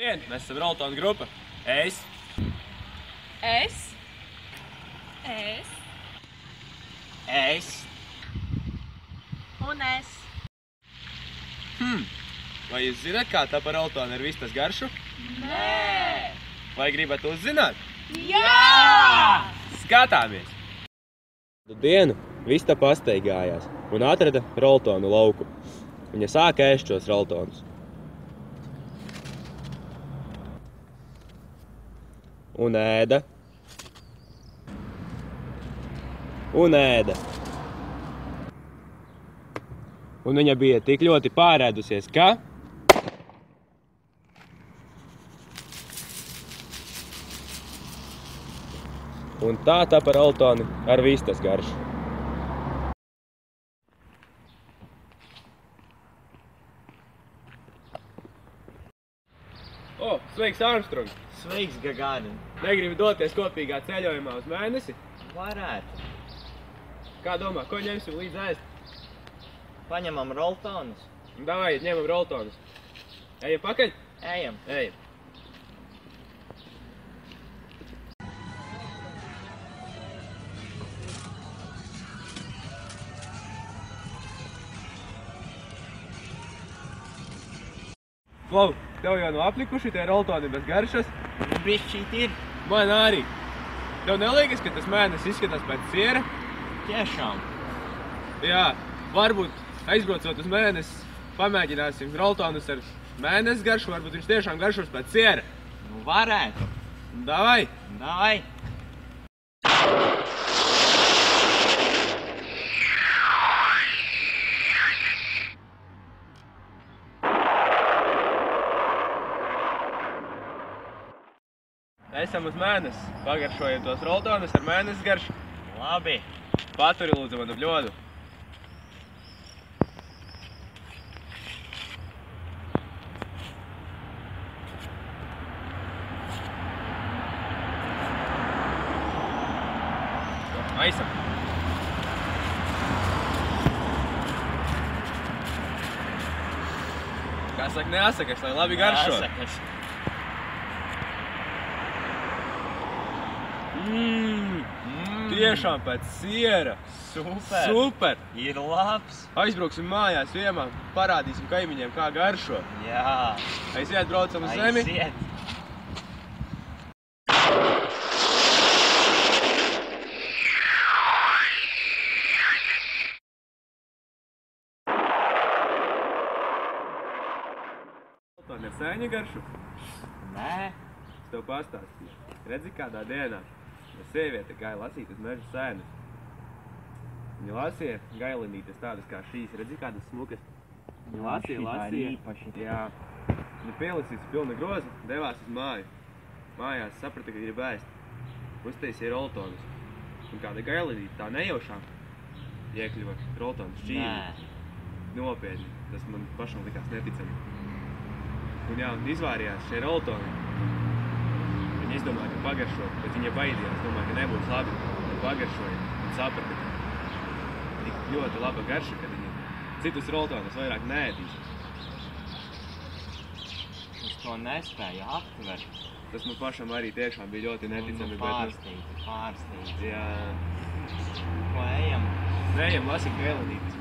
Mēs esam Roltona grupa. Es. Un es. Vai jūs zināt, kā tapa Roltona ar vistas garšu? Nē! Vai gribat uzzināt? Jā! Skatāmies! Dienu Vista pastaigājās un atrada Roltonu lauku. Viņa sāka ēst šos Roltonus. Un ēda. Un ēda. Un viņa bija tik ļoti pārēdusies, ka... Un tā tapa Roltoni ar vistas garšu. Sveiks, Armstrong! Sveiks, Gagarin! Negribi doties kopīgā ceļojumā uz mēnesi? Varētu. Kā domā, ko ņemsim līdz ēst? Paņemam Roltonus. Davai, ņemam Roltonus. Ejam pakaļ? Ejam. Ejam. Klau, tev jau nav aplikuši tie Roltoni bez garšas? Bišķīt ir. Man arī. Tev neliekas, ka tas mēnesis izskatās pēc siera? Tiešām. Jā, varbūt aizbraucot uz mēnesi, pamēģināsim Roltonus ar mēnesis garšu, varbūt viņš tiešām garšos pēc siera. Nu, varētu. Davai! Davai! Esam uz mēnesi. Pagaršojam tos Roltonus ar mēnesis garšu. Labi. Paturi lūdzu manu bļodu. Maisam. Kā saka, neasakas, lai labi garšo. Neasakas. Tiešām pēc siera. Super. Super. Ir labs. Aizbrauksim mājās vienmā, parādīsim kaimiņiem, kā garšo. Jā. Aiziet, braucam uz zemi. Aiziet. Roltoni ar sēņa garšu? Nē. Es tev pastāstīšu. Redzi, kādā dienā sieviete gāja lasīt uz meža sēnus. Viņa lasīja gailinītes tādas kā šīs. Redzi, kādas smukas. Viņa lasīja. Jā. Viņa pielasīja pilna groza, devās uz māju. Mājās saprata, ka grib ēst. Uztaisīja Roltonus. Un kāda gailinīte tā nejaušām iekļuva Roltonu šķīvi. Nē. Nopietni. Tas man pašam likās neticami. Un jā, izvārījās šie Roltoni. Viņa izdomāja, ka pagaršot, bet viņa baidījās, domāja, ka nebūs labi, bet pagaršoja un saprata, ka tik ļoti laba garša, ka viņa citus Roltonus vairāk neēdīs. Es to nespēju aptvert. Tas man pašam arī tiešām bija ļoti neticami, Pārsteidzi. Jā. Ko ejam? Ejam lasīt gailinītes.